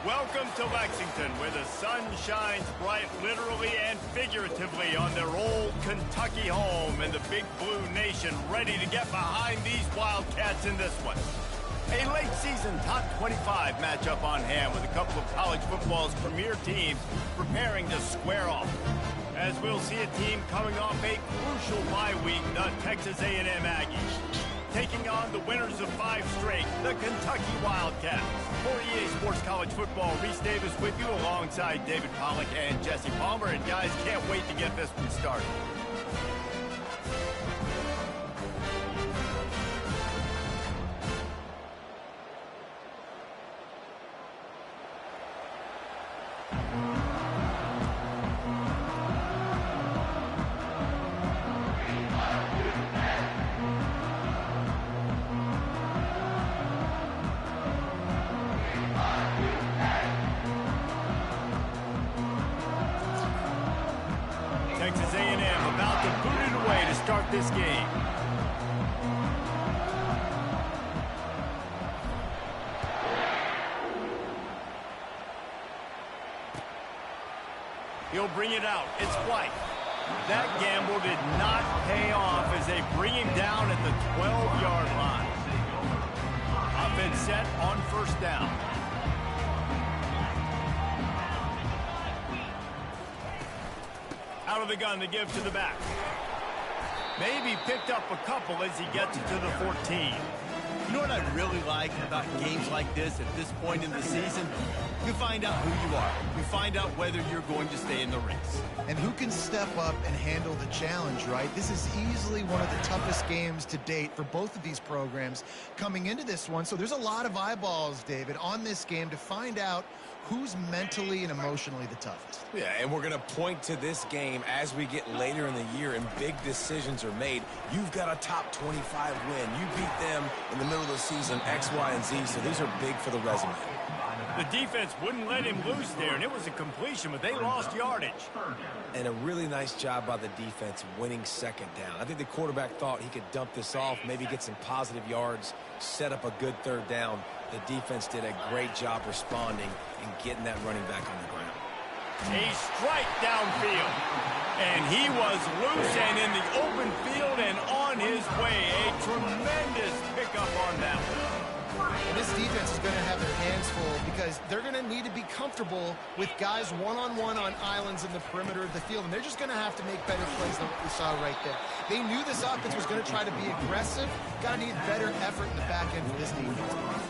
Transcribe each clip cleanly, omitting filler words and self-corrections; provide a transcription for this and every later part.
Welcome to Lexington, where the sun shines bright literally and figuratively on their old Kentucky home, and the Big Blue Nation ready to get behind these Wildcats in this one. A late-season top 25 matchup on hand with a couple of college football's premier teams preparing to square off. As we'll see a team coming off a crucial bye week, the Texas A&M Aggies, taking on the winners of 5 straight, the Kentucky Wildcats. For EA Sports College Football, Reese Davis with you alongside David Pollack and Jesse Palmer. And guys, can't wait to get this one started. Texas A&M about to boot it away to start this game. He'll bring it out. It's White. That gamble did not pay off as they bring him down at the 12-yard line. Offense set on first down. Out of the gun to give to the back. Maybe picked up a couple as he gets it to the 14. You know what I really like about games like this at this point in the season? You find out who you are. You find out whether you're going to stay in the race. And who can step up and handle the challenge, right? This is easily one of the toughest games to date for both of these programs coming into this one. So there's a lot of eyeballs, David, on this game to find out who's mentally and emotionally the toughest. Yeah, and we're going to point to this game as we get later in the year and big decisions are made. You've got a top 25 win. You beat them in the middle of the season, X, Y, and Z, so these are big for the resume. The defense wouldn't let him loose there, and it was a completion, but they lost yardage. And a really nice job by the defense winning second down. I think the quarterback thought he could dump this off, maybe get some positive yards, set up a good third down. The defense did a great job responding and getting that running back on the ground. A strike downfield. And he was loose and in the open field and on his way. A tremendous pickup on that one. And this defense is going to have their hands full because they're going to need to be comfortable with guys one-on-one on islands in the perimeter of the field. And they're just going to have to make better plays than what we saw right there. They knew this offense was going to try to be aggressive. Got to need better effort in the back end for this defense.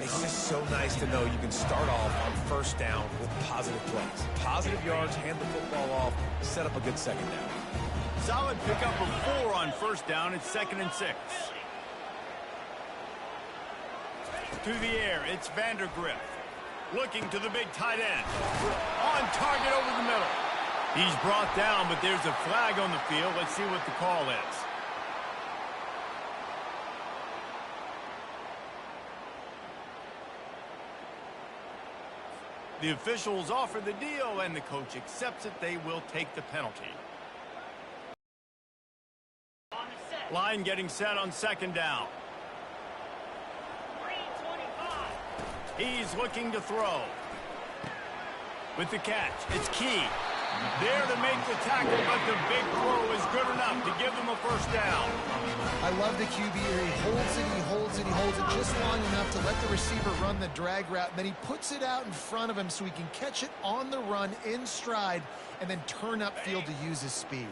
It's just so nice to know you can start off on first down with positive plays. Positive yards, hand the football off, set up a good second down. Solid pickup of 4 on first down. It's 2nd and 6. To the air, it's Vandergrift. Looking to the big tight end. On target over the middle. He's brought down, but there's a flag on the field. Let's see what the call is. The officials offer the deal, and the coach accepts it. They will take the penalty. Line getting set on second down. He's looking to throw. With the catch, it's Key. There to make the tackle, but the big throw is good enough to give them a first down. I love the QB here. He holds it, he holds it, he holds it just long enough to let the receiver run the drag route. Then he puts it out in front of him so he can catch it on the run in stride and then turn upfield to use his speed.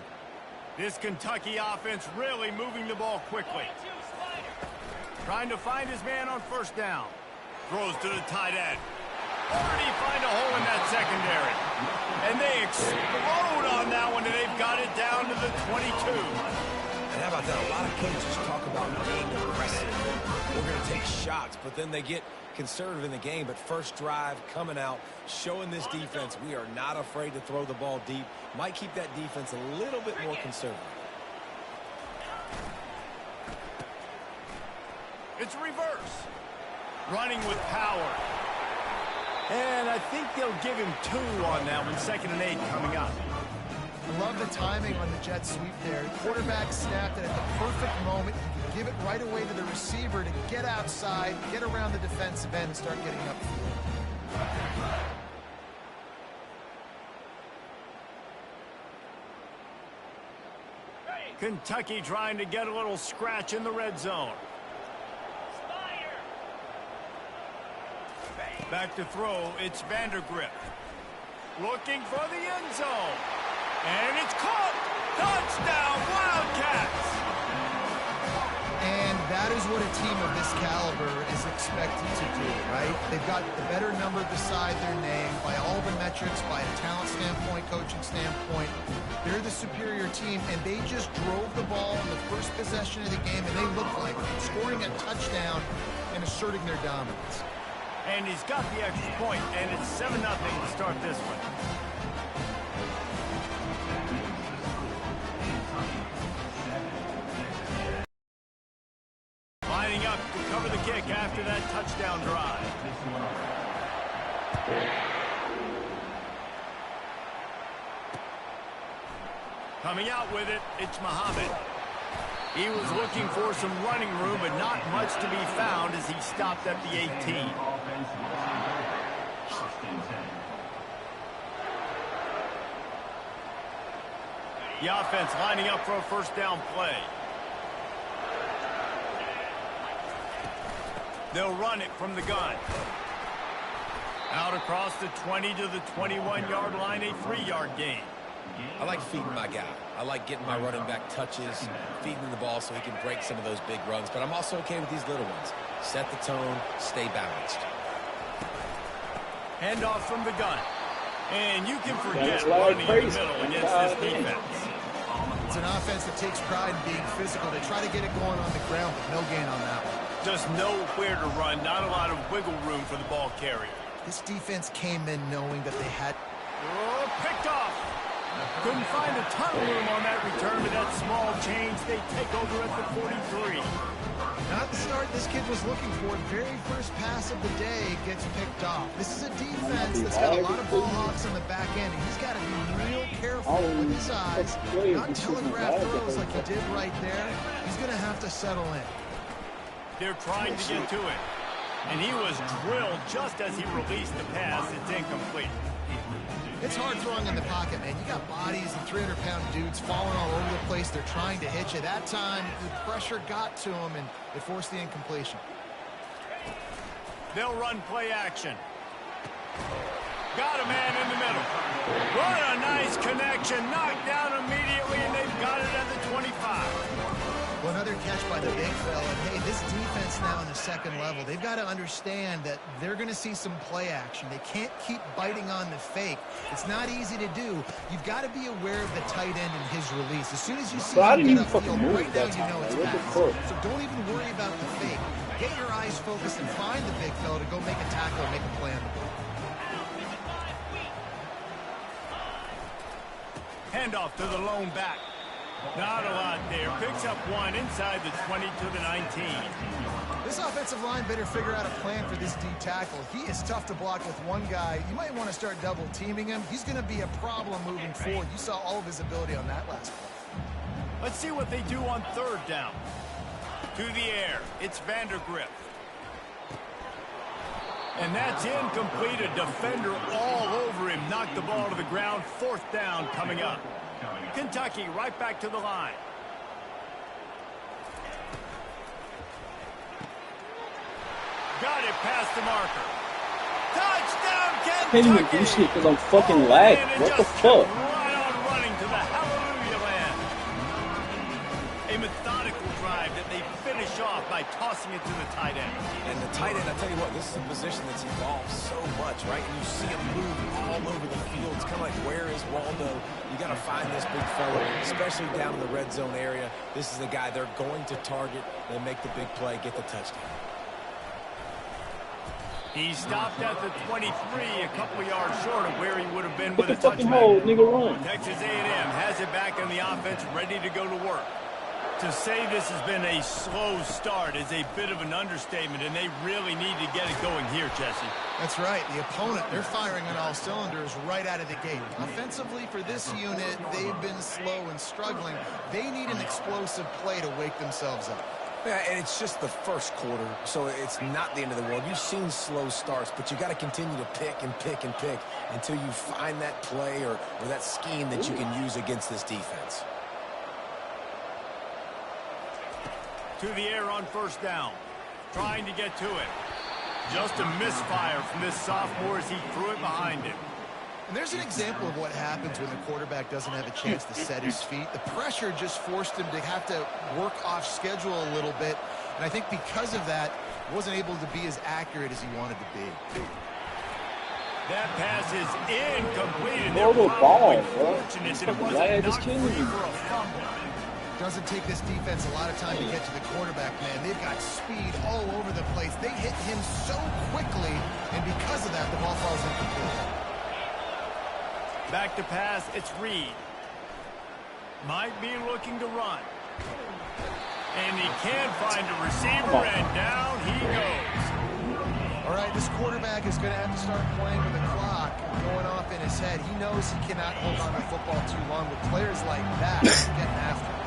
This Kentucky offense really moving the ball quickly. Trying to find his man on first down. Throws to the tight end. Already find a hole in that secondary. And they explode on that one, and they've got it down to the 22. And how about that? A lot of coaches talk about being aggressive. We're going to take shots, but then they get conservative in the game. But first drive, coming out, showing this defense we are not afraid to throw the ball deep. Might keep that defense a little bit more conservative. It's reverse. Running with power. And I think they'll give him 2 on that one. 2nd and 8 coming up. I love the timing on the jet sweep there. Quarterback snapped it at the perfect moment. You can give it right away to the receiver to get outside, get around the defensive end, and start getting upfield. Kentucky trying to get a little scratch in the red zone. Back to throw, it's Vandergrift. Looking for the end zone. And it's caught! Touchdown, Wildcats! And that is what a team of this caliber is expected to do, right? They've got the better number beside their name by all the metrics, by a talent standpoint, coaching standpoint. They're the superior team, and they just drove the ball in the first possession of the game, and they looked like scoring a touchdown and asserting their dominance. And he's got the extra point, and it's 7-0 to start this one. Lining up to cover the kick after that touchdown drive. Coming out with it, it's Muhammad. He was looking for some running room, but not much to be found as he stopped at the 18. The offense lining up for a first down play. They'll run it from the gun. Out across the 20 to the 21-yard line, a 3-yard gain. I like feeding my guy. I like getting my running back touches, feeding him the ball so he can break some of those big runs. But I'm also okay with these little ones. Set the tone, stay balanced. Handoff from the gun. And you can forget running in the middle against this defense. It's an offense that takes pride in being physical. They try to get it going on the ground, but no gain on that one. Just nowhere to run. Not a lot of wiggle room for the ball carrier. This defense came in knowing that they had... Oh, picked off. Couldn't find a ton of room on that return, but that small change, they take over at the 43. Not the start this kid was looking for. Very first pass of the day gets picked off. This is a defense that's got a lot of ball hawks on the back end, and he's got to be real careful with his eyes, not telegraph throws like he did right there. He's going to have to settle in. They're trying to get to it, and he was drilled just as he released the pass. It's incomplete. It's hard throwing in the pocket, man. You got bodies and 300-pound dudes falling all over the place. They're trying to hit you. That time, the pressure got to him, and it forced the incompletion. They'll run play action. Got a man in the middle. What a nice connection. Knocked down immediately, and they've got it at the 25. Well, another catch by the big fella. And, hey, this defense now in the second level, they've got to understand that they're going to see some play action. They can't keep biting on the fake. It's not easy to do. You've got to be aware of the tight end and his release. As soon as you see him get upfield, right now you know it's pass. So don't even worry about the fake. Get your eyes focused and find the big fella to go make a tackle or make a play on the ball. Handoff to the lone back. Not a lot there. Picks up one inside the 20 to the 19. This offensive line better figure out a plan for this D tackle. He is tough to block with one guy. You might want to start double teaming him. He's going to be a problem moving forward. You saw all of his ability on that last play. Let's see what they do on third down. To the air. It's Vandergrift. And that's incomplete. A defender all over him. Knocked the ball to the ground. Fourth down coming up. Kentucky right back to the line. Got it past the marker. Touchdown, Kentucky! Can't even do shit because I'm fucking lagged. What the fuck? Right on running to the hallelujah land. A methodical drive that they finish finish off by tossing it to the tight end. And the tight end, I tell you what, this is a position that's evolved so much, right? And you see him move all over the field. It's kind of like, where is Waldo? You got to find this big fella, especially down in the red zone area. This is the guy they're going to target and make the big play, get the touchdown. He stopped at the 23, a couple of yards short of where he would have been with a fucking touchback. hole, nigga, run. Texas A&M has it back on the offense, ready to go to work. To say this has been a slow start is a bit of an understatement, and they really need to get it going here, Jesse. That's right. The opponent, they're firing on all cylinders right out of the gate. Offensively, for this unit, they've been slow and struggling. They need an explosive play to wake themselves up. Yeah, and it's just the first quarter, so it's not the end of the world. You've seen slow starts, but you got to continue to pick and pick and pick until you find that play or that scheme that you can use against this defense. To the air on first down. Trying to get to it. Just a misfire from this sophomore as he threw it behind him. And there's an example of what happens when the quarterback doesn't have a chance to set his feet. The pressure just forced him to have to work off schedule a little bit. And I think because of that, wasn't able to be as accurate as he wanted to be. That pass is incomplete. Throw the ball, bro. Fortunate that it Fucking wasn't lag is knocked killing free me. for a fumble. Doesn't take this defense a lot of time to get to the quarterback, man. They've got speed all over the place. They hit him so quickly, and because of that, the ball falls incomplete. Back to pass, it's Reed. Might be looking to run. And he can't find a receiver, and down he goes. All right, this quarterback is going to have to start playing with the clock going off in his head. He knows he cannot hold on to football too long with players like that getting after him.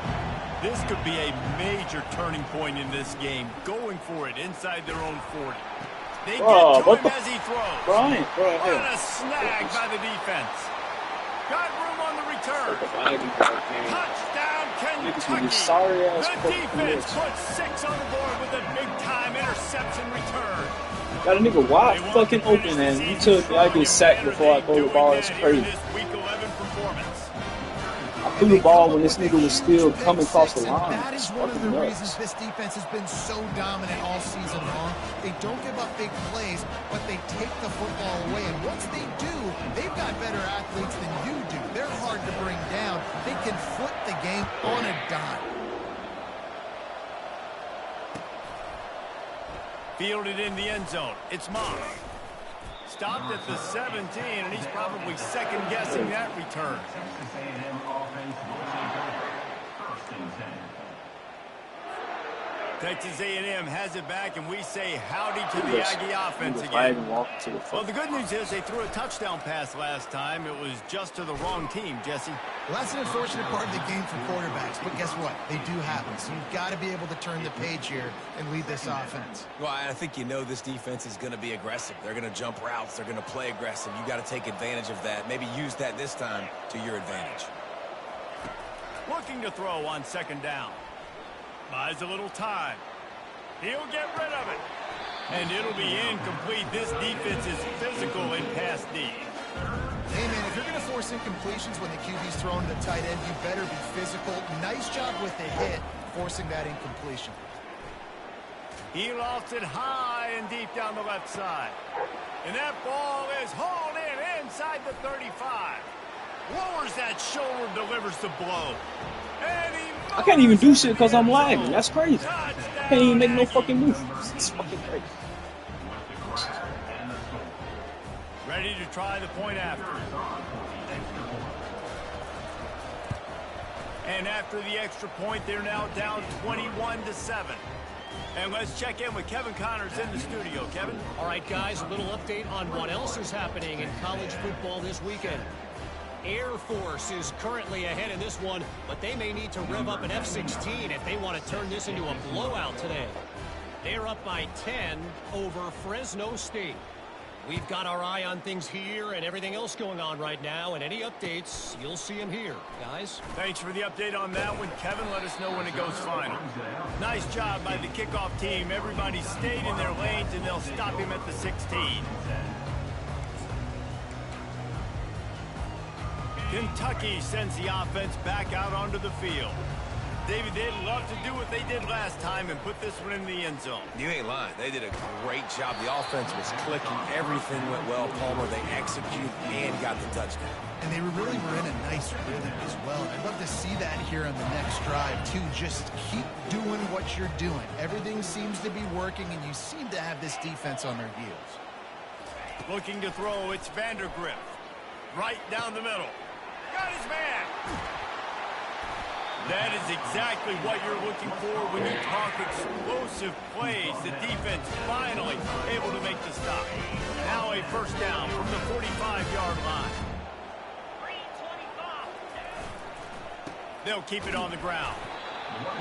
This could be a major turning point in this game. Going for it inside their own 40. They get to him as he throws. Brian, What a snag by the defense. Got room on the return. Touchdown, Kentucky. The defense puts 6 on the board with a big-time interception return. Got a nigga wide fucking open, and you took me. I get sacked before I throw the ball. That's crazy. I threw the ball when this nigga was still coming across the line. That is one of the reasons this defense has been so dominant all season long. They don't give up big plays, but they take the football away. And once they do, they've got better athletes than you do. They're hard to bring down. They can flip the game on a dime. Fielded in the end zone. It's Moss. Stopped at the 17, and he's probably second-guessing that return. Texas A&M has it back, and we say howdy to the Aggie offense again. Well, the good news is they threw a touchdown pass last time. It was just to the wrong team, Jesse. Well, that's an unfortunate part of the game for quarterbacks, but guess what? They do happen, so you've got to be able to turn the page here and lead this offense. Well, I think you know this defense is going to be aggressive. They're going to jump routes. They're going to play aggressive. You got to take advantage of that. Maybe use that this time to your advantage. Looking to throw on second down. Buys a little time. He'll get rid of it. And it'll be incomplete. This defense is physical in pass D. Hey, man, if you're going to force incompletions when the QB's throwing to the tight end, you better be physical. Nice job with the hit, forcing that incompletion. He lofts it high and deep down the left side. And that ball is hauled in inside the 35. Lowers that shoulder, delivers the blow. And he I can't even do shit because I'm lagging. That's crazy. Can't even make no fucking moves. It's fucking crazy. ready to try the point after. And after the extra point, they're now down 21-7. And let's check in with Kevin Connors in the studio. Kevin? All right, guys, a little update on what else is happening in college football this weekend. Air Force is currently ahead in this one, but they may need to rev up an F-16 if they want to turn this into a blowout today. They're up by 10 over Fresno State. We've got our eye on things here and everything else going on right now, and any updates, you'll see them here, guys. Thanks for the update on that one, Kevin. Let us know when it goes final. Nice job by the kickoff team. Everybody stayed in their lanes, and they'll stop him at the 16. Kentucky sends the offense back out onto the field. David, they'd love to do what they did last time and put this one in the end zone. You ain't lying. They did a great job. The offense was clicking. Everything went well, Palmer. They executed and got the touchdown. And they really were in a nice rhythm as well. And I'd love to see that here on the next drive, too. Just keep doing what you're doing. Everything seems to be working, and you seem to have this defense on their heels. Looking to throw, it's Vandergrift. Right down the middle. Got his man. That is exactly what you're looking for when you talk explosive plays. The defense finally able to make the stop. Now a first down from the 45-yard line. They'll keep it on the ground.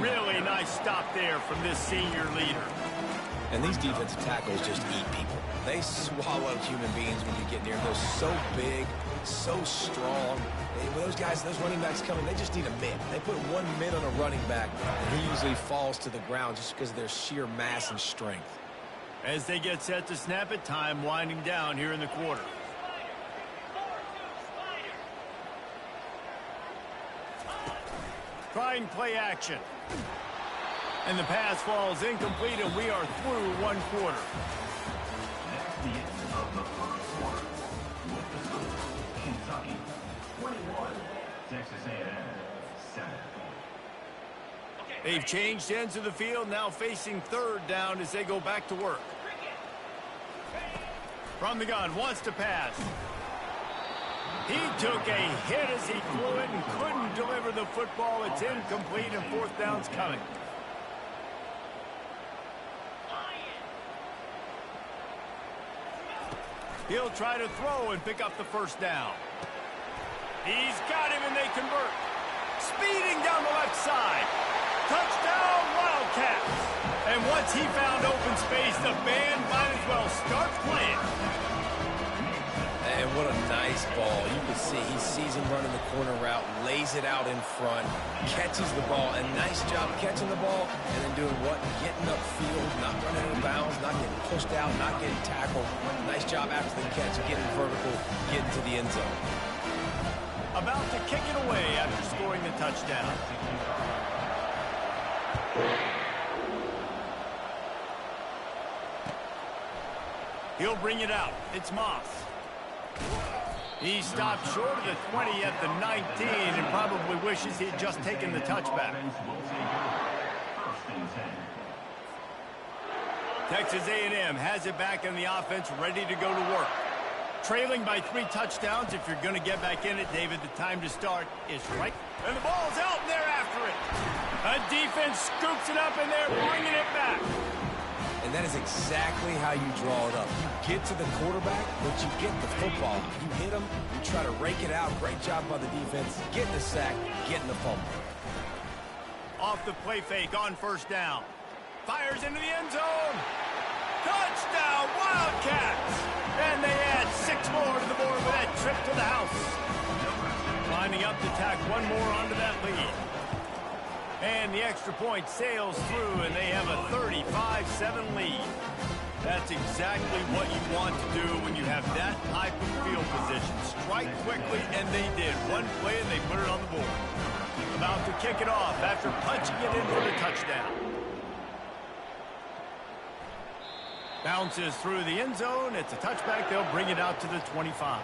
Really nice stop there from this senior leader. And these defensive tackles just eat people. They swallow human beings when you get near them. They're so big, so strong. When those guys, those running backs come in, they just need a mid. They put 1 mid on a running back, and he usually falls to the ground just because of their sheer mass and strength. As they get set to snap it, time winding down here in the quarter. Trying play action. And the pass falls incomplete, and we are through one quarter. That's the end of the first quarter. With the score, Kentucky 21, Texas A&M 7. They've changed ends of the field, now facing third down as they go back to work. From the gun, wants to pass. He took a hit as he flew it and couldn't deliver the football. It's incomplete, and fourth down's coming. He'll try to throw and pick up the first down. He's got him, and they convert. Speeding down the left side. Touchdown, Wildcats. And once he found open space, the band might as well start playing. And what a nice ball. You can see he sees him running the corner route, lays it out in front, catches the ball, and nice job catching the ball, and then doing what? Getting upfield, not running out of bounds, not getting pushed out, not getting tackled. Nice job after the catch, getting vertical, getting to the end zone. About to kick it away after scoring the touchdown. He'll bring it out. It's Moss. He stopped short of the 20 at the 19 and probably wishes he had just taken the touchback. Texas A&M has it back in the offense, ready to go to work. Trailing by 3 touchdowns. If you're going to get back in it, David, the time to start is right. And the ball's out, and they're after it. A defense scoops it up, and they're bringing it back. And that is exactly how you draw it up. You get to the quarterback, but you get the football. You hit him, you try to rake it out. Great job by the defense. Getting the sack, getting the fumble. Off the play fake on first down. Fires into the end zone. Touchdown, Wildcats! And they add 6 more to the board with that trip to the house. Lining up to tack 1 more onto that lead. And the extra point sails through, and they have a 35-7 lead. That's exactly what you want to do when you have that type of field position. Strike quickly, and they did. 1 play, and they put it on the board. About to kick it off after punching it in for the touchdown. Bounces through the end zone. It's a touchback. They'll bring it out to the 25.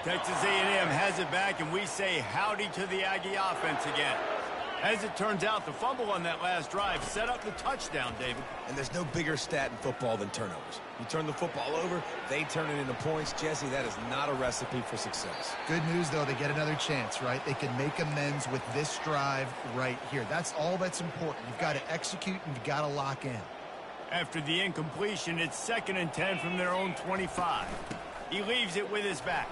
Texas A&M has it back, and we say howdy to the Aggie offense again. As it turns out, the fumble on that last drive set up the touchdown, David. And there's no bigger stat in football than turnovers. You turn the football over, they turn it into points. Jesse, that is not a recipe for success. Good news, though, they get another chance, right? They can make amends with this drive right here. That's all that's important. You've got to execute, and you've got to lock in. After the incompletion, it's 2nd and 10 from their own 25. He leaves it with his back.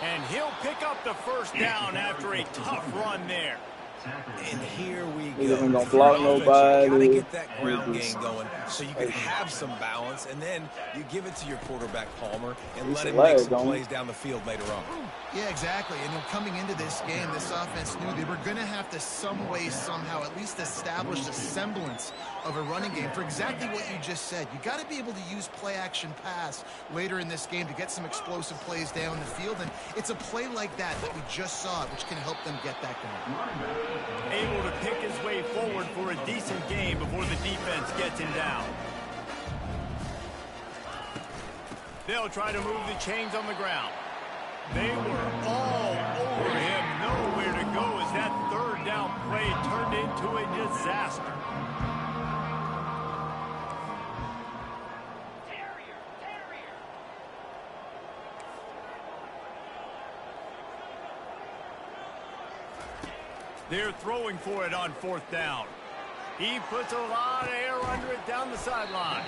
And he'll pick up the first down after a tough run there. And here we Niggas go. ain't gonna If you're block an offense, you got to nobody. get that ground And game just, going so you can have some balance, and then you give it to your quarterback, Palmer, and it's let a him make lag, some don't plays down the field later on. Yeah, exactly. And coming into this game, this offense knew they were going to have to some way, somehow, at least establish a semblance of a running game for exactly what you just said. You got to be able to use play-action pass later in this game to get some explosive plays down the field. And it's a play like that we just saw, which can help them get that going. Able to pick his way forward for a decent game before the defense gets him down. They'll try to move the chains on the ground. They were all over him, nowhere to go as that third down play turned into a disaster. They're throwing for it on fourth down. He puts a lot of air under it down the sideline.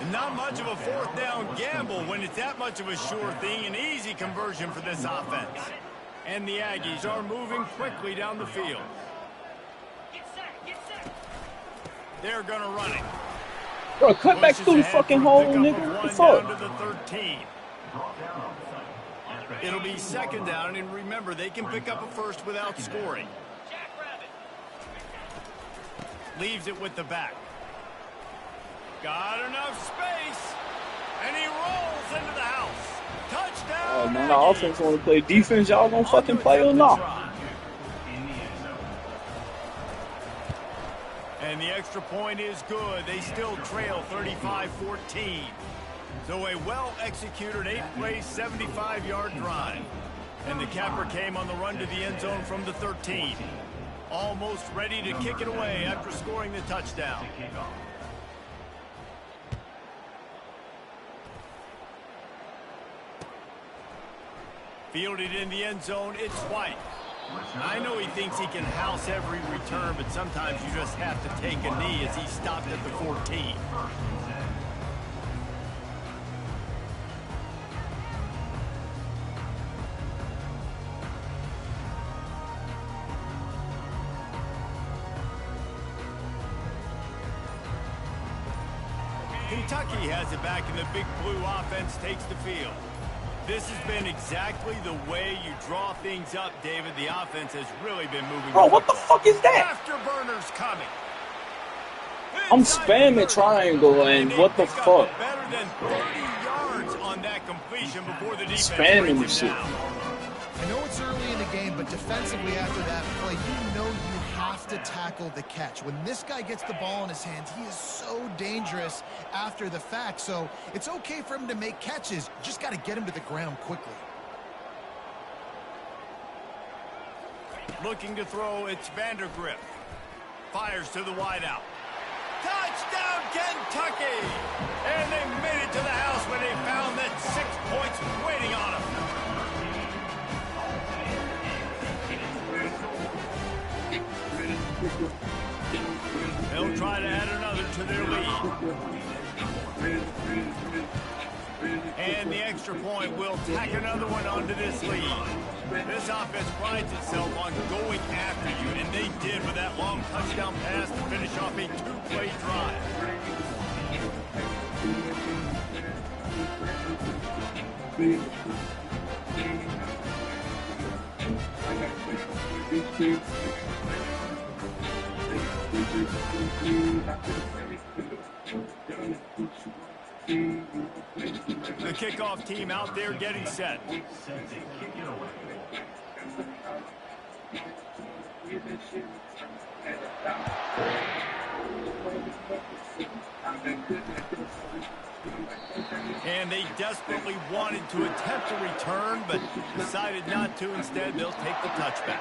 And not much of a fourth down gamble when it's that much of a sure thing, an easy conversion for this offense. And the Aggies are moving quickly down the field. They're going to run it. bro, cut back through the fucking hole, nigga. What the fuck? Down to the 13. It'll be second down, and remember, they can pick up a first without scoring. Leaves it with the back. Got enough space, and he rolls into the house. Touchdown! Oh, man, the offense want to play defense. Y'all gonna fucking play or not? And the extra point is good. They still trail 35-14. So a well-executed 8-play, 75-yard drive. And the capper came on the run to the end zone from the 13. Almost ready to kick it away after scoring the touchdown. Fielded in the end zone, it's White. I know he thinks he can house every return, but sometimes you just have to take a knee as he stopped at the 14. Kentucky has it back, and the Big Blue offense takes the field. This has been exactly the way you draw things up, David. The offense has really been moving. Bro, what the fuck is that? Afterburners coming. I'm spamming triangle, and what the fuck? Better than 30 yards on that completion before the defense Spamming brings him shit. down. I know it's early in the game, but defensively after that play, you know you have to tackle the catch. When this guy gets the ball in his hands, he is so dangerous after the fact. So it's okay for him to make catches. You just got to get him to the ground quickly. Looking to throw, it's Vandergrift. Fires to the wideout. Touchdown, Kentucky! And they made it to the house when they found that 6 points waiting on them. They'll try to add another to their lead. And the extra point will tack another one onto this lead. This offense prides itself on going after you, and they did with that long touchdown pass to finish off a 2-play drive. The kickoff team out there getting set. And they desperately wanted to attempt a return, but decided not to. Instead, they'll take the touchback.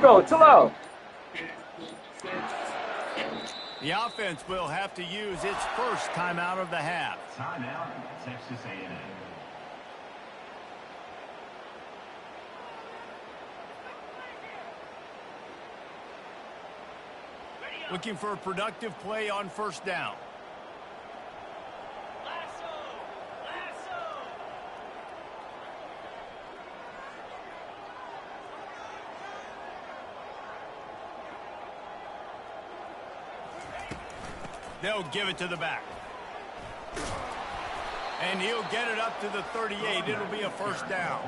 Bro, chill out. The offense will have to use its first timeout of the half. Timeout, Texas A&M. Looking for a productive play on first down. They'll give it to the back. And he'll get it up to the 38. It'll be a first down.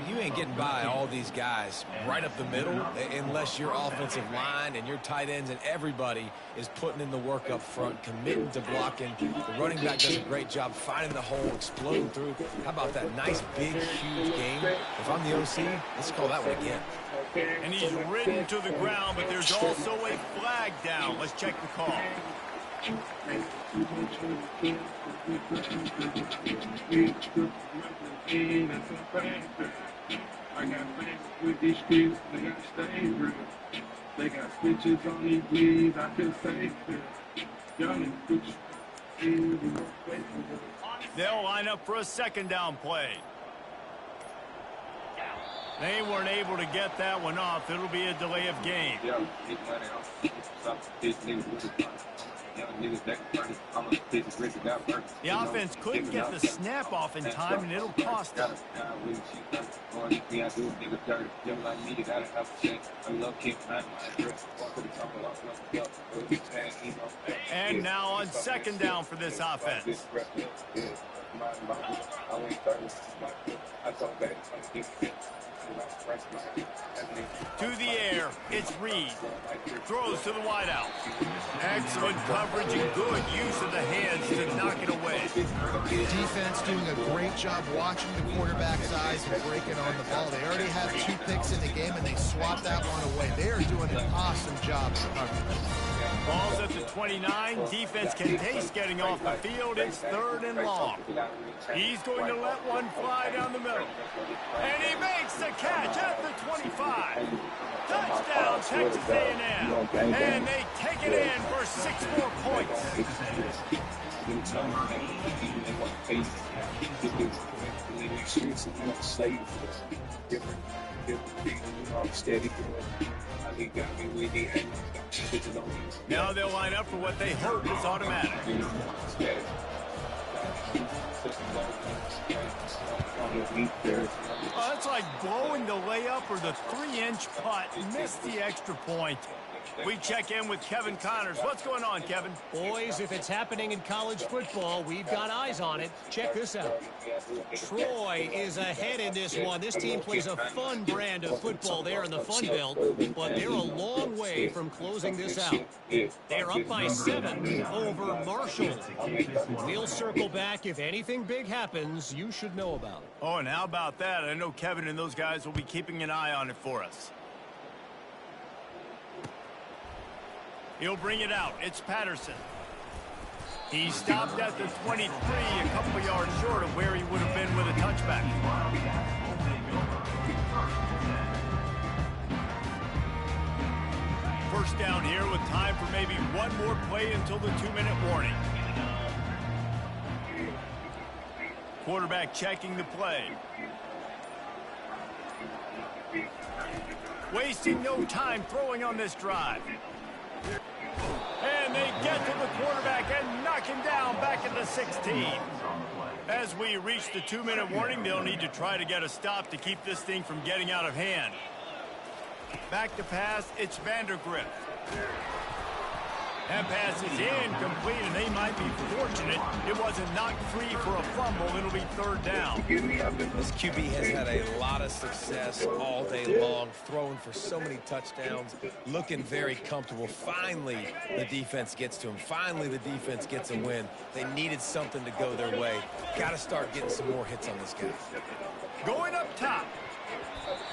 You ain't getting by all these guys right up the middle unless your offensive line and your tight ends and everybody is putting in the work up front, committing to blocking. The running back does a great job finding the hole, exploding through. How about that nice, big, huge game? If I'm the OC, let's call that one again. And he's ridden to the ground, but there's also a flag down. Let's check the call. I got friends with these streets, they got stay real. They got stitches on these bleeds, I feel safe here. Y'all need to put your They'll line up for a second down play. They weren't able to get that one off. It'll be a delay of game. The offense couldn't get the snap off in time, and it'll cost them. And now on second down for this offense. To the air, it's Reed. Throws to the wideout. Excellent coverage and good use of the hands to knock it away. Defense doing a great job watching the quarterback's eyes and breaking on the ball. They already have 2 picks in the game, and they swat that one away. They are doing an awesome job of coverage. Ball's at the 29. Defense can taste getting off the field. It's 3rd and long. He's going to let one fly down the middle. And he makes the catch at the 25. Touchdown, Texas A&M. And they take it in for 6 more points. Now they'll line up for what they hope is automatic. Oh, that's like blowing the layup or the 3-inch putt. Missed the extra point. We check in with Kevin Connors. What's going on, Kevin? Boys, if it's happening in college football, we've got eyes on it. Check this out. Troy is ahead in this one. This team plays a fun brand of football there in the Fun Belt, but they're a long way from closing this out. They're up by 7 over Marshall. We'll circle back. If anything big happens, you should know about it. Oh, and how about that? I know Kevin and those guys will be keeping an eye on it for us. He'll bring it out. It's Patterson. He stopped at the 23, a couple of yards short of where he would have been with a touchback. First down here with time for maybe one more play until the 2-minute warning. Quarterback checking the play. Wasting no time throwing on this drive. And they get to the quarterback and knock him down back at the 16. As we reach the 2-minute warning, they'll need to try to get a stop to keep this thing from getting out of hand. Back to pass, it's Vandergrift. That pass is incomplete, and they might be fortunate it wasn't knocked free for a fumble. It'll be 3rd down. This QB has had a lot of success all day long, throwing for so many touchdowns, looking very comfortable. Finally, the defense gets to him. Finally, the defense gets a win. They needed something to go their way. Got to start getting some more hits on this guy. Going up top.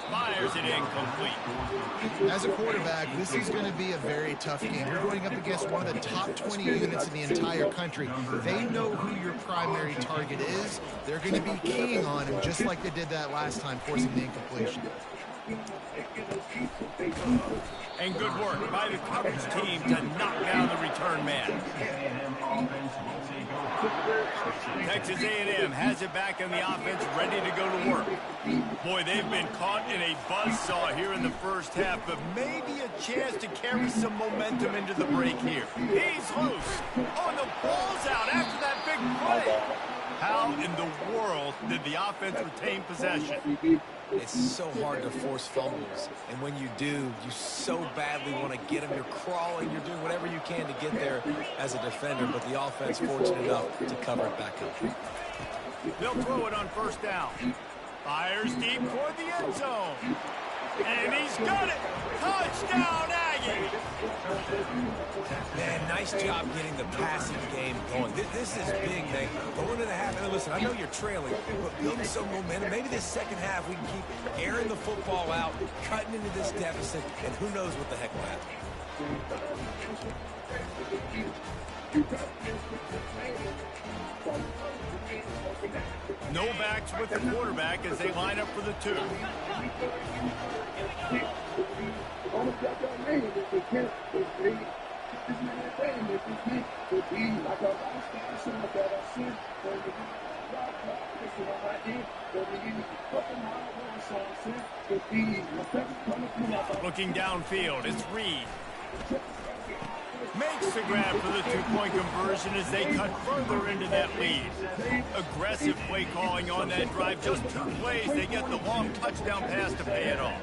Fires it incomplete. As a quarterback, this is going to be a very tough game. You're going up against one of the top 20 units in the entire country. They know who your primary target is. They're going to be keying on him just like they did that last time, forcing the incompletion. And good work by the coverage team to knock down the return man. Texas A&M has it back in the offense, ready to go to work. Boy, they've been caught in a buzzsaw here in the first half, but maybe a chance to carry some momentum into the break here. He's loose. Oh, and the ball's out after that big play. How in the world did the offense retain possession? It's so hard to force fumbles, and when you do, you so badly want to get them. You're crawling, you're doing whatever you can to get there as a defender, but the offense fortunate enough to cover it back up. They'll throw it on first down. Fires deep toward the end zone. And he's got it! Touchdown, Aggie! Man, nice job getting the passing game going. This is big, man. Going into the half, and listen, I know you're trailing, but building some momentum. Maybe this second half we can keep airing the football out, cutting into this deficit, and who knows what the heck will happen. No backs with the quarterback as they line up for the two. Looking downfield, it's Reed. Makes the grab for the two-point conversion as they cut further into that lead. Aggressive play calling on that drive. Just 2 plays, they get the long touchdown pass to pay it off.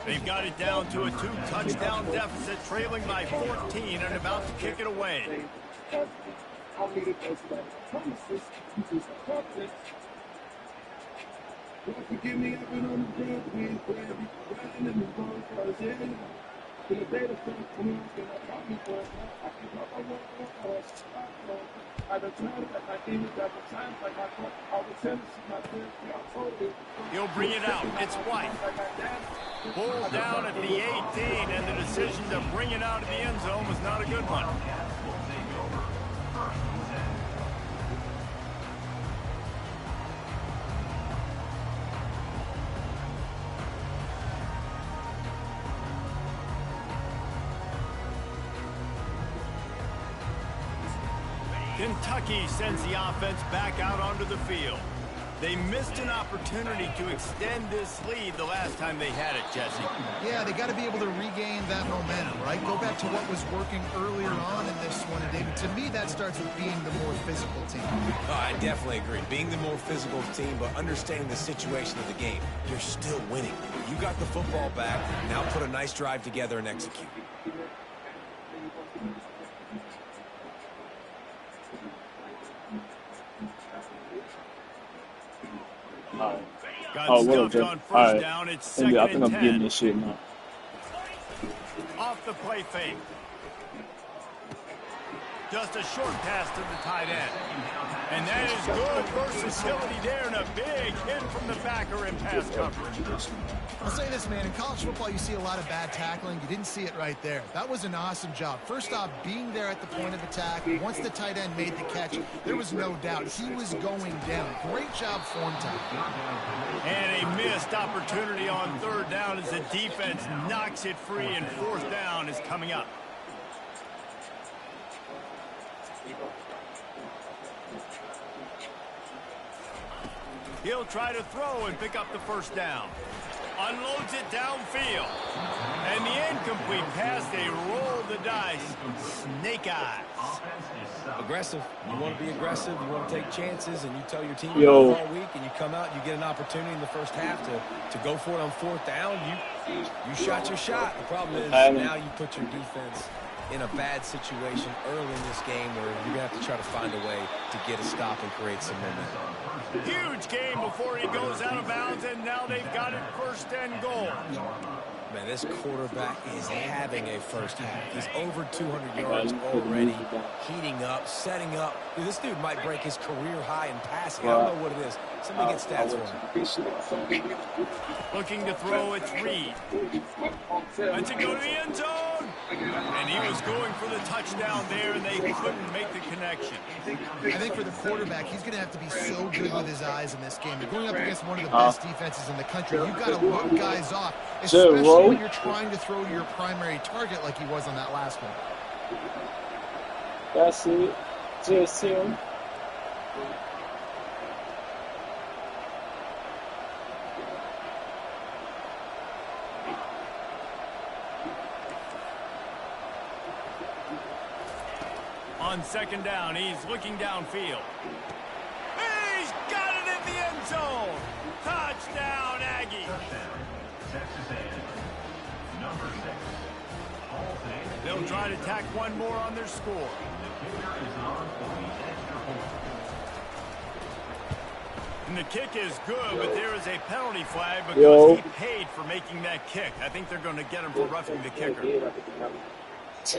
They've got it down to a 2-touchdown deficit, trailing by 14 and about to kick it away. He'll bring it out. It's White. Pulled down at the 18, and the decision to bring it out of the end zone was not a good one. Kentucky sends the offense back out onto the field. They missed an opportunity to extend this lead the last time they had it, Jesse. Yeah, they got to be able to regain that momentum, right? Go back to what was working earlier on in this one. And David, to me, that starts with being the more physical team. Oh, I definitely agree. Being the more physical team, but understanding the situation of the game. You're still winning. You got the football back. Now put a nice drive together and execute. Oh, what up, Jeff? On first All right. down. It's I second think and I'm 10. getting this shit now. Off the play fake. Just a short pass to the tight end. And that is good versatility there, and a big hit from the backer in pass coverage. I'll say this, man. In college football, you see a lot of bad tackling. You didn't see it right there. That was an awesome job. First off, being there at the point of attack. Once the tight end made the catch, there was no doubt he was going down. Great job form time. And a missed opportunity on third down as the defense knocks it free, and fourth down is coming up. He'll try to throw and pick up the first down. Unloads it downfield. And the incomplete pass, they roll the dice. Snake eyes. Aggressive. You want to be aggressive. You want to take chances, and you tell your team Yo. all week, and you come out, you get an opportunity in the first half to go for it on fourth down. You shot your shot. The problem is now you put your defense in a bad situation early in this game where you're going to have to try to find a way to get a stop and create some momentum. Huge game before he goes out of bounds, and now they've got it first and goal. Man, this quarterback is having a first half. He's over 200 yards already, heating up, setting up. Dude, this dude might break his career high in passing. I don't know what it is. Somebody get stats for him. Looking to throw, it's Reed. Let's it go to the end zone. And he was going for the touchdown there, and they couldn't make the connection. I think for the quarterback, he's going to have to be so good with his eyes in this game. You're going up against one of the best defenses in the country. You've got to look guys off, especially when you're trying to throw to your primary target like he was on that last one. That's it. Just him. On second down, he's looking downfield. He's got it in the end zone. Touchdown, Aggie. Touchdown, Texas A&M. Number 6. They'll try to tack one more on their score. The kicker is on for the extra point. And the kick is good, but there is a penalty flag because he paid for making that kick. I think they're going to get him for roughing the kicker. So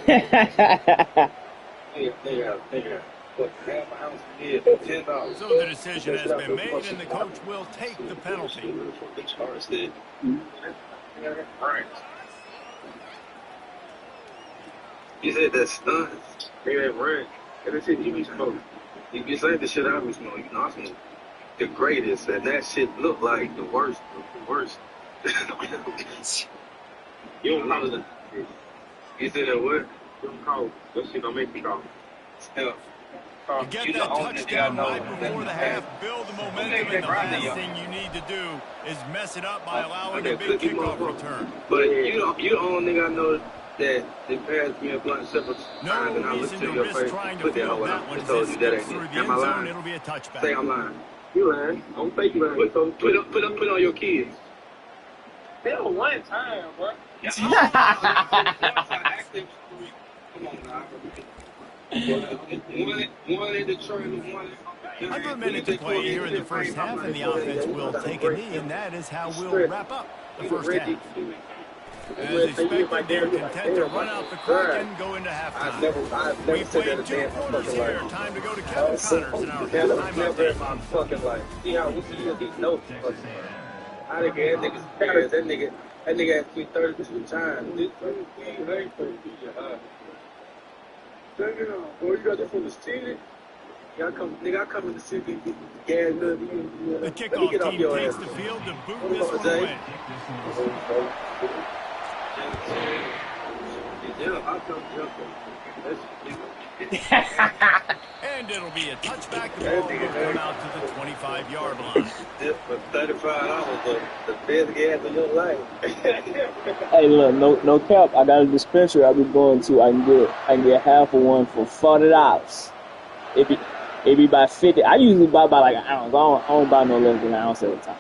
the decision has been made, and the coach will take the penalty. He said that stunt. He ain't run. And they said you be smoking. You be saying the shit I be smoking. You know I smoke the greatest, and that shit look like the worst of the worst. You don't call it. You said that what? You don't call it. That shit don't make me call it. You get that touchdown right before the half, build the momentum, and the last thing you need to do is mess it up by allowing a big kickoff return. But you the only nigga I know that they passed me a blunt several times, and I looked to your face, put that hoe out, and told you that ain't it. Am I lying? It'll be a touchback. Say I'm lying. You lying. Don't fake you lying. Put on your kids. Hell, one time, bro. Come on now. One in Detroit and one in... Under a minute to play here in the first half, and the offense will take a knee, and that is how we'll wrap up the first half. As expected, they're content to run out the clock and go into halftime. We played 2 quarters here. Time to go to Kevin Connors in our halftime update. Fucking like, see how we see these notes. I think that nigga asked me 32 times. This 33 ain't for you. Boy, you got that from the city? I come in the city, gas, the kickoff team takes the field to boot this one away. And it'll be a touchback. The ball will come out to the 25-yard line. For $35, the best gas of your life. Hey, look, no cap. I got a dispensary I'll be going to. I can get half of one for $40. It be by 50. I usually buy by like an ounce. I don't buy no less than an ounce at a time.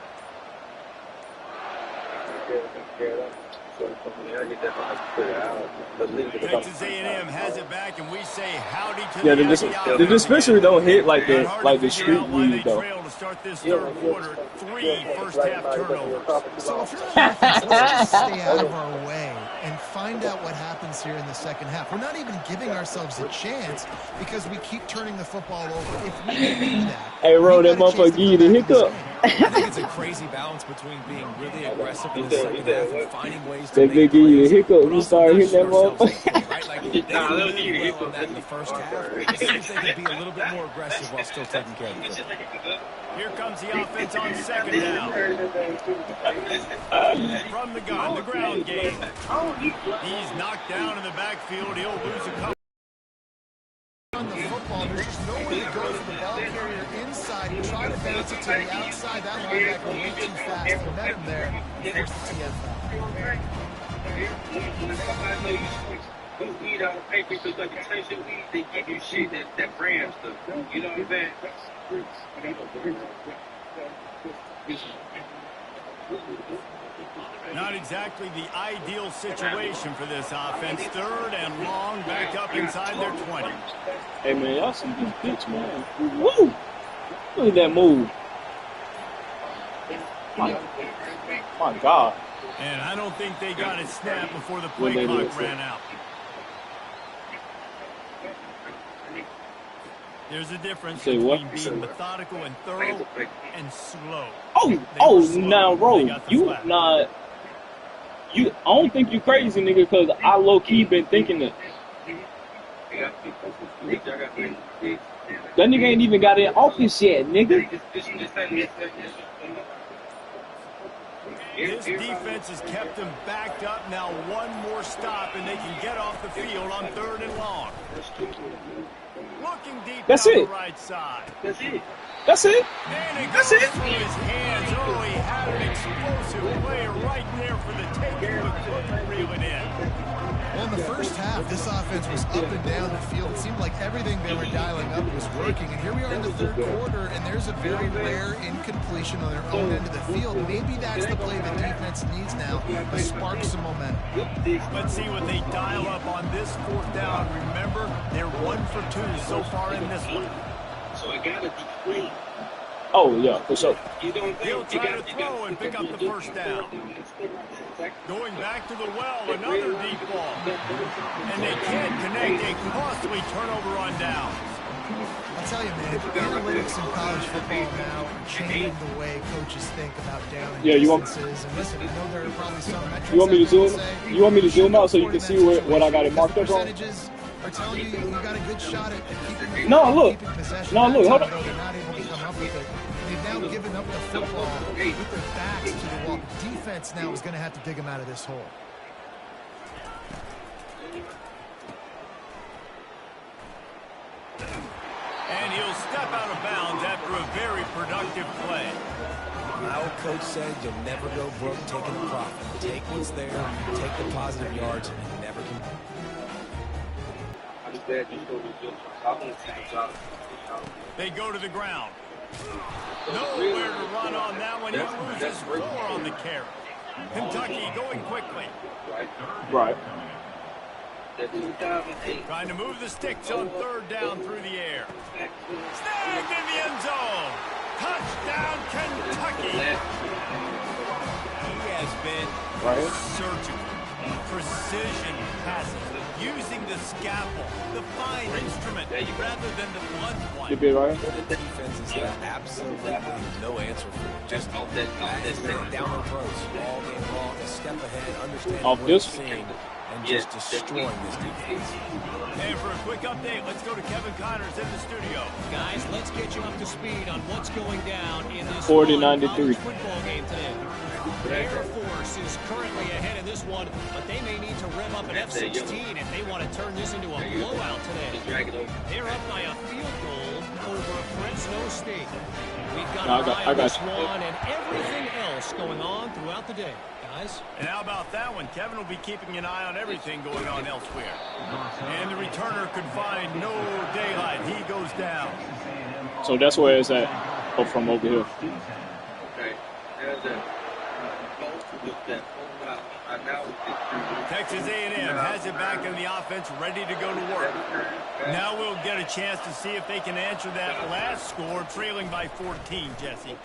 Texas A&M has it back, and we say howdy to the dispensary don't hit like the street weed though. To start this third quarter, 3 first-half turnovers. So if you're on offense, let's just stay out of our way and find out what happens here in the second half. We're not even giving ourselves a chance because we keep turning the football over. If we do that, hey, Ro, that motherfucker give you the hiccup. I think it's a crazy balance between being really aggressive in the second half and finding ways to make give you the hiccup. You start hitting that motherfucker. Right? Like, they did really well on that in the first half. It seems they could be a little bit more aggressive while still taking care of it. Here comes the offense on second down. From the gun, the ground game. He's knocked down in the backfield. He'll lose a couple. On the football, there's just no way to go for the ball carrier inside. You try to bounce it to the outside. That linebacker way too fast. He met him there. Forced the TF You eat out of paper because like you say, they give you shit that brand stuff. You know what I'm saying? Not exactly the ideal situation for this offense. Third and long, back up inside their 20. Hey, man, y'all see this bitch, man. Woo! Look at that move. My God. And I don't think they got it snapped before the play clock ran out. There's a difference between being methodical and thorough and slow. Now, Ro, I don't think you crazy, nigga, because I low-key been thinking that. That nigga ain't even got in office yet, nigga. This defense has kept them backed up. Now one more stop, and they can get off the field on 3rd and long. Looking deep That's down it. the right side. That's it. And it goes through his hands. Oh, he had an explosive play right there for the taking, but couldn't reel it in. Well, in the first half, this offense was up and down the field. It seemed like everything they were dialing up was working. And here we are in the 3rd quarter, and there's a very rare incompletion on their own end of the field. Maybe that's the play the defense needs now to spark some momentum. Let's see what they dial up on this 4th down. Remember, they're 1 for 2 so far in this one. So it gotta be clean. Oh, yeah, for sure. He'll try to throw and pick up the 1st down. Going back to the well, another deep ball. And they can't connect a costly turnover on downs. I'll tell you, man, analytics in college football now are changing the way coaches think about down and distances. And listen, I know there are probably some metrics. You want me to zoom out so you can see what I got it marked up on? Percentages are telling you you got a good shot at keeping possession. Hold on. They're not able to come up with it. They've now given up the football with their backs to the wall. Defense now is going to have to dig them out of this hole. And he'll step out of bounds after a very productive play. My old coach said you'll never go broke taking the profit. Take what's there, take the positive yards, and never can. They go to the ground. Nowhere to run on that one. He loses 4 on the carry. Kentucky going quickly. Right. Trying to move the sticks on 3rd down through the air. Snagged in the end zone. Touchdown, Kentucky. He has been surgical, precision passes, using the scalpel, the fine instrument, rather than the blunt one. You be right. The defense is absolutely no answer for it. Just down the approach all game long, a step ahead, understanding what you're seeing, and just destroying this defense. And for a quick update, let's go to Kevin Connors in the studio. Guys, let's get you up to speed on what's going down in this 40-93 football game today. Air Force is currently ahead in this one, but they may need to rev up an F-16 if they want to turn this into a blowout today. They're up by a field goal over Fresno State. We've got an eye on this one and everything else going on throughout the day. Guys. And how about that one? Kevin will be keeping an eye on everything going on elsewhere. And the returner could find no daylight. He goes down. So that's where it's at, from over here. Texas A&M has it back in the offense, ready to go to work. Now we'll get a chance to see if they can answer that last score, trailing by 14, Jesse.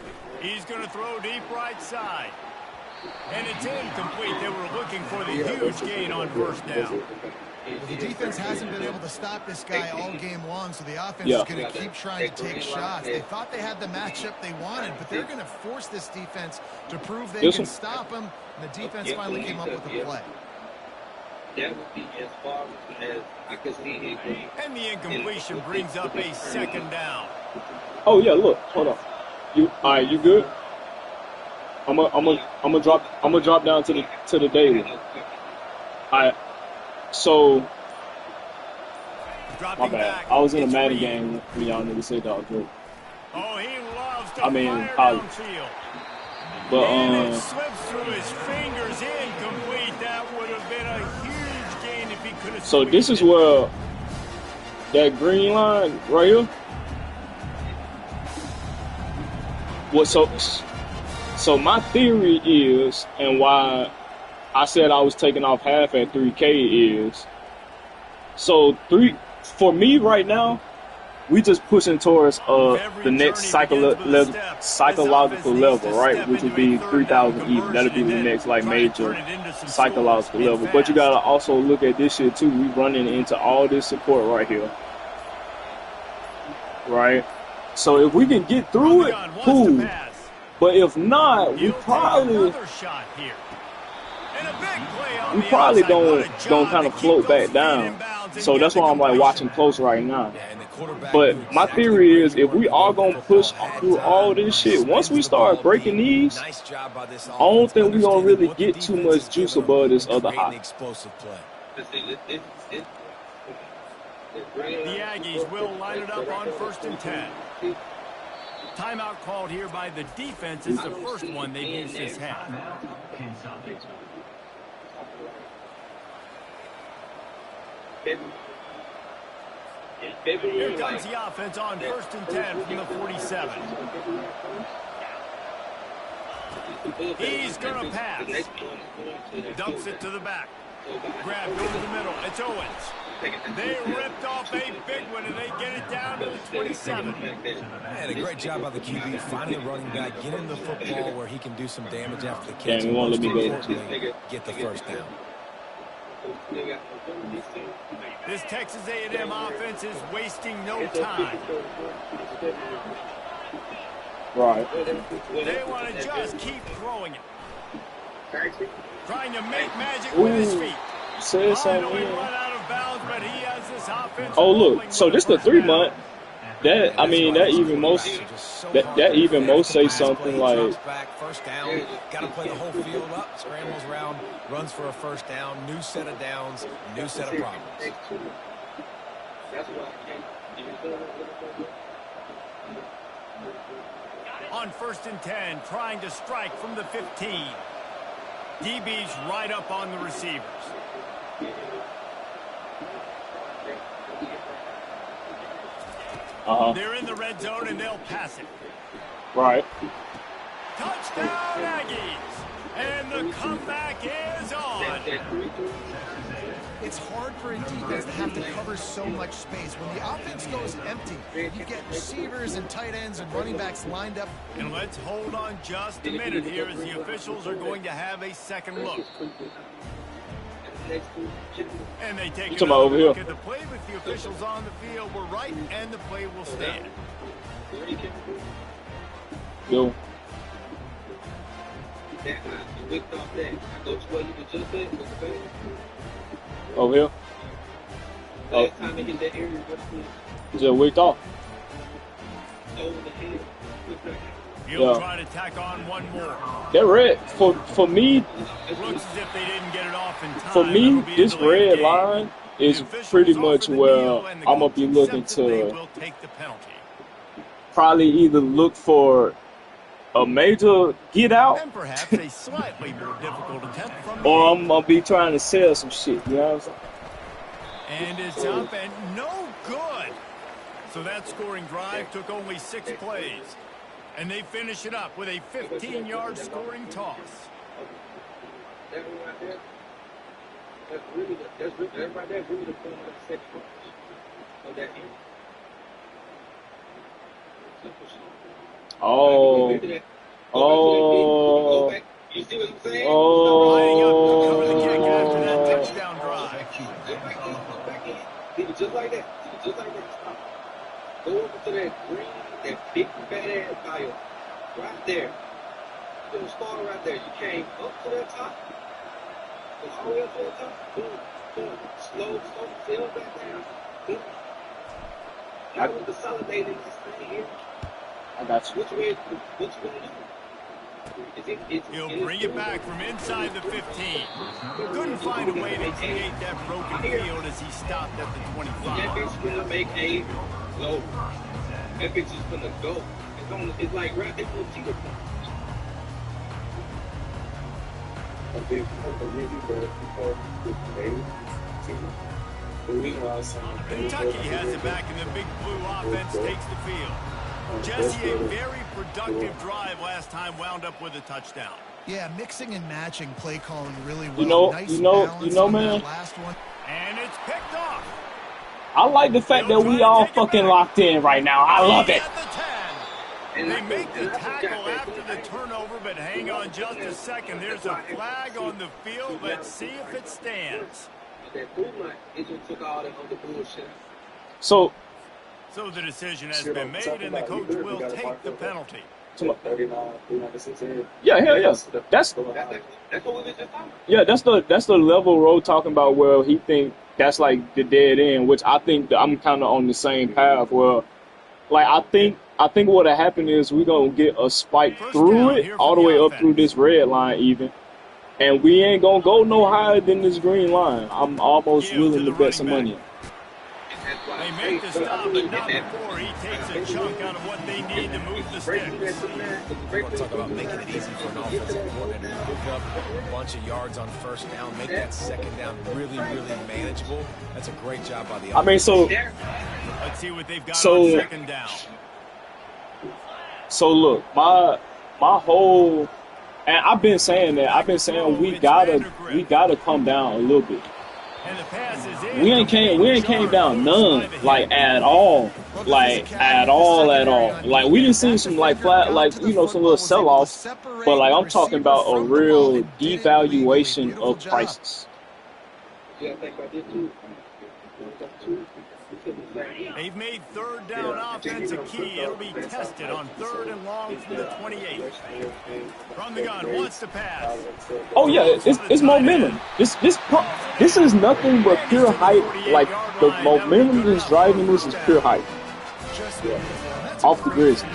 He's going to throw deep right side. And it's incomplete. They were looking for the huge gain on 1st down. Well, the defense hasn't been able to stop this guy all game long, so the offense is going to keep trying to take shots. They thought they had the matchup they wanted, but they're going to force this defense to prove they can stop him, and the defense finally came up with a play. And the incompletion brings up a 2nd down. Oh yeah, look, hold on. All right, you good? I'm gonna drop down to the daily. All right. So, my bad. I was in a Madden game when y'all niggas said that I was good. Oh, he loves to college. But and it slips through his fingers, incomplete. That would have been a huge gain if he could have. So this is where that green line right here. What so my theory is, and why I said I was taking off half at 3K is, so for me right now, we just pushing towards Every the next journey begins with a step. psychological This offense level, needs to right? step Which would into a be third down 3,000 even. That'll be conversion the and next then like try to turn major it into some psychological scores level. and But you gotta fast. also look at this shit too. We running into all this support right here, right? So if we can get through it, Gun wants to cool. pass. But if not, we He'll take probably another shot here. And a big play on the outside. What gonna a job kind to of keep float those back feet down. in bounds and So get that's the why I'm like completion. watching close right now. Yeah, and the quarterback But knew my exactly theory where is he if we wanted to are go with gonna the push football. Had through all time, this shit, once spins we the ball start breaking deep. these, Nice job by this I don't offense, think we're gonna understanding really what the get too defense much is juice giving them above this and other creating high. explosive play. The Aggies will line it up on 1st and 10. Timeout called here by the defense. It's the first one they've used this half. Kentucky. Here comes the offense on 1st and 10 from the 47. He's going to pass. Dumps it to the back. Grabbed over the middle. It's Owens. They ripped off a big one, and they get it down to the 27. And a great job by the QB finding the running back, getting the football where he can do some damage after the catch. Damn, he won't let me go. Importantly, get the first down. This Texas A&M offense is wasting no time. Right. They want to just keep throwing it. Trying to make magic with his feet. Said Finally something. run out of bounds, but he has this offense. Oh rolling look, so with this a the first 3 down. month. That I mean that even most that even most say something like First down, got to play the whole field up, scrambles around, runs for a first down, new set of downs, new set of problems. On 1st and 10, trying to strike from the 15. DB's right up on the receivers. They're in the red zone, and they'll pass it. right. Touchdown, Aggies! And the comeback is on. It's hard for a defense to have to cover so much space. When the offense goes empty, you get receivers and tight ends and running backs lined up. And let's hold on just a minute here as the officials are going to have a second look. And they take Come over another here. look at the play with the officials on the field. We're right, and the play will stand. Yo. Over here. Oh. Just wicked off. He'll Yeah. try to tack on one more. That red for me, Looks as if they didn't get it off in time. for me, It'll be a this delayed red game. line is The officials pretty offer much the where kneel, and the I'm gonna be coach looking accepts that they to will take the penalty. probably either look for a major get out, And perhaps a slightly more difficult attempt from the or eight. I'm gonna be trying to sell some shit. You know what I'm saying? And it's up and no good. So that scoring drive took only 6 plays. And they finish it up with a 15-yard scoring toss. Oh, oh, Lining up to cover the kick after that oh. touchdown drive. Just like that. Just like that. Stop. Go over to that green, that big fat ass tile. Right there. You're gonna start right there. You came up to that top. Go all the way up to the top. Boom, boom. Slow, sail back down. Boom. Now we're consolidating this thing here. I got you. Which way you gonna do? He'll bring it back from inside the 15. Couldn't find a way to create that broken field as he stopped at the 25. That bitch gonna make a go. That bitch is gonna go. It's like right there for a cheetah. Kentucky has it back, and the big blue offense takes the field. Jesse, a very productive drive last time, wound up with a touchdown. Yeah, mixing and matching play calling really well. Nice balance on man. that last one. And it's picked off. I like the fact that we all fucking locked in right now. I love it. They make the tackle after the turnover, but hang on just a second. There's a flag on the field. Let's see if it stands. So the decision has been made, and the coach will take the penalty. yeah, hell yeah. That's the level Rowe talking about where he think that's like the dead end, which I think that I'm kind of on the same path. Where, like, I think what will happen is we're gonna get a spike through it all the way up through this red line even, and we ain't gonna go no higher than this green line. I'm almost willing to bet some money. They make the stop, but not before he takes a chunk out of what they need to move the sticks. We're going to talk about making it easy for an offensive coordinator to move up a bunch of yards on first down, make that second down really, really manageable. That's a great job by the offense. I mean, so let's see what they've got on second down. So look, my whole, and I've been saying we gotta come down a little bit. And the pass is in. We ain't came down none, like at all. Like at all. Like we didn't see some like flat, like some little sell offs, but like I'm talking about a real devaluation of prices. They've made third down offense a key. It'll be tested on 3rd and long from the 28. From the gun, wants to pass. Oh yeah, it's momentum. This is nothing but pure hype. Like the momentum that's driving this is pure hype. Off the Grizzlies.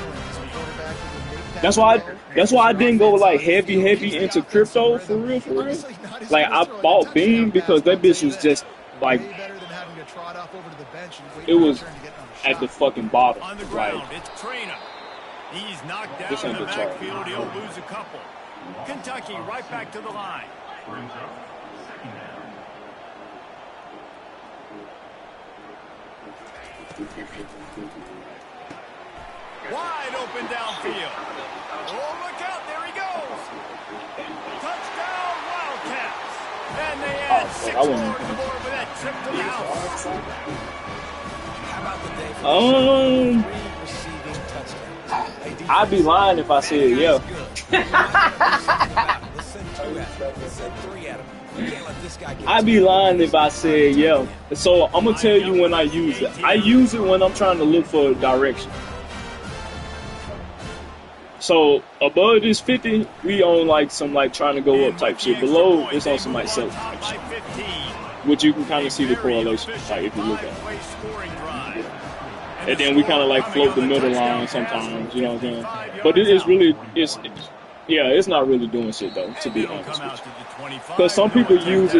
That's why I didn't go like heavy into crypto for real. Like I bought Beam because that bitch was just like it was at the fucking bottom. On the ground, it's Trainer. He's knocked down in the backfield. He'll lose a couple. Kentucky right back to the line. Wide open downfield. Oh, look out. There he goes. Touchdown, Wildcats. And they add 6 more to the board with that trip to the house. I'd be lying if I said yeah. I'd be lying if I said yeah. So I'm gonna tell you when I use it. I use it when I'm trying to look for direction. So above this 50, we on like some like trying to go up type shit. Below, it's on some like self type shit, which you can kind of see the correlation, like if you look at it. And then we kind of like float the middle line sometimes, you know what I'm saying? But it's not really doing shit though, to be honest with you. Because some people use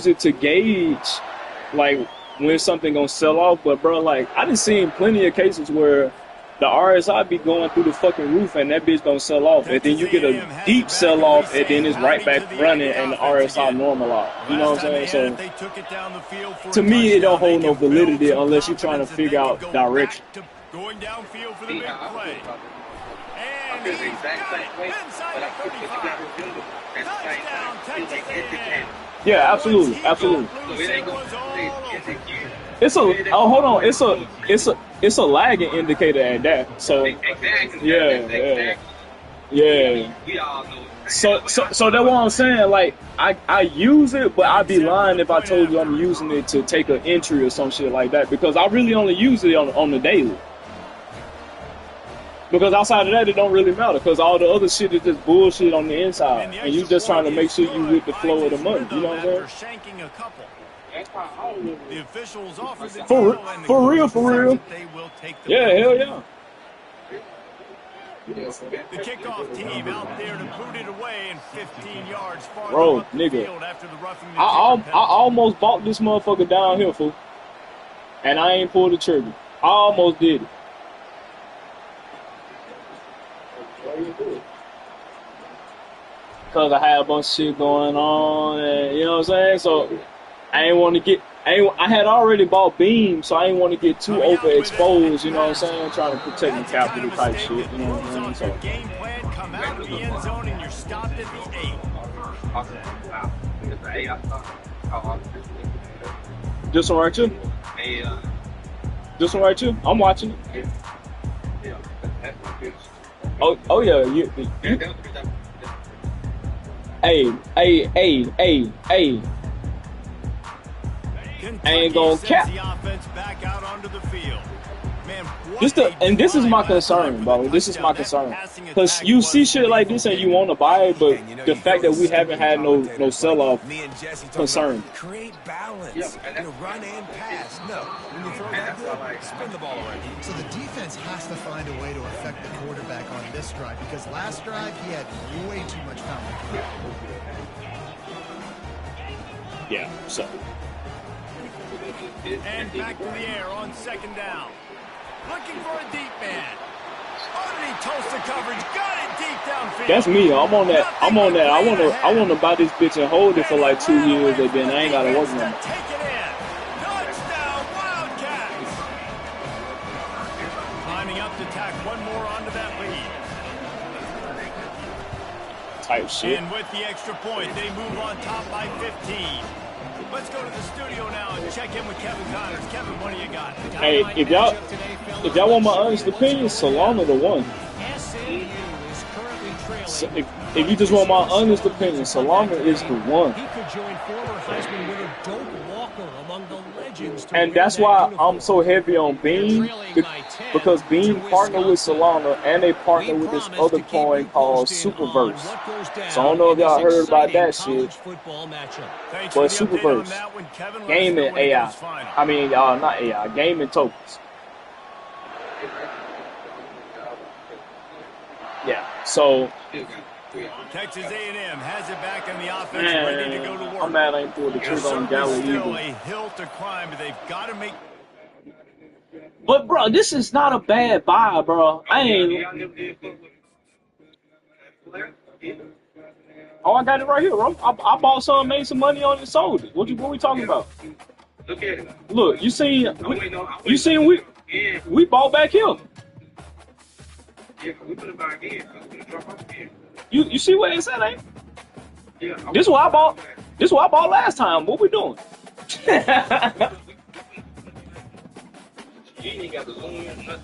it to gauge like when something gonna sell off. But bro, like I done seen plenty of cases where the RSI be going through the fucking roof and that bitch don't sell off, and then you get a deep sell off and then it's right back running and the RSI normalize. You know what I'm saying? So to me, it don't hold no validity unless you're trying to figure out direction. Going downfield for the big play. And he's got it inside the 35. Touchdown, Texas A&M. Yeah, absolutely. It's a lagging indicator at that. So yeah. So that's what I'm saying. Like I use it, but I'd be lying if I told you I'm using it to take an entry or some shit like that, because I really only use it on the daily. Because outside of that, it don't really matter, because all the other shit is just bullshit on the inside, and you just trying to make sure you with the flow of the money. You know what I'm saying? The officials offer the for real. Yeah, hell yeah. The kickoff team out there to boot it away and 15 yards farther Bro, up the nigga, field after the roughing the I almost bought this motherfucker down here, fool, and I ain't pulled the trigger. I almost did it. Because I had a bunch of shit going on, and you know what I'm saying? So I had already bought Beam, so I ain't want to get too overexposed, you know what I'm saying? Trying to protect my capital type shit, you know what I'm saying? So game plan, come out of the end zone, and you're stopped at the 8. This one right here. Hey, This one right here. I'm watching it. yeah, that's what it is. Oh yeah. Hey. Ain't gonna cap. The offense back out onto the field. Man, This is my concern, bro. This is my concern. Because you see shit like this and you want to buy it, but the fact that we haven't had no sell-off concern. Create balance. Run and pass. No. When you throw that good, spin the ball around. So the defense has to find a way to affect the quarterback on this drive because last drive he had way too much time. Yeah, so. And back to the air on second down. Looking for a deep man. Underneath toast the coverage. Got it deep downfield. That's me. I'm on that. I wanna buy this bitch and hold it for like 2 years and then I ain't gotta work on it. Take it in. Touchdown, Wildcats. Lining up to tack one more onto that lead. Type shit. And with the extra point, they move on top by 15. Let's go to the studio now and check in with Kevin Connors. Kevin, what do you got? Hey, if y'all want my honest opinion, Solana the one. So if you just want my honest opinion, Solana is the one. He could join former Heisman winner Doak Walker among the legends. And that's why I'm so heavy on Bean, because Bean partnered with Solana and they partner with this other coin called Superverse. So I don't know if y'all heard about that shit, but Superverse, gaming AI. I mean, not AI, gaming tokens. Yeah, so Texas A&M has it back on the offense, ready to go to work. I'm mad I ain't pulled the trigger on Galley Still either. a hill to climb, but they've got to make. But bro, this is not a bad buy, bro. I ain't. Oh, I got it right here, bro. I bought some, made some money on it, and sold it. What we talking about? Look at it. Look, you seen we bought back here. Yeah, we put it back in. We drop off again. You see what it's at, ain't? Yeah. This is what I bought. This is what I bought last time. What we doing? You ain't got the zoom in nothing.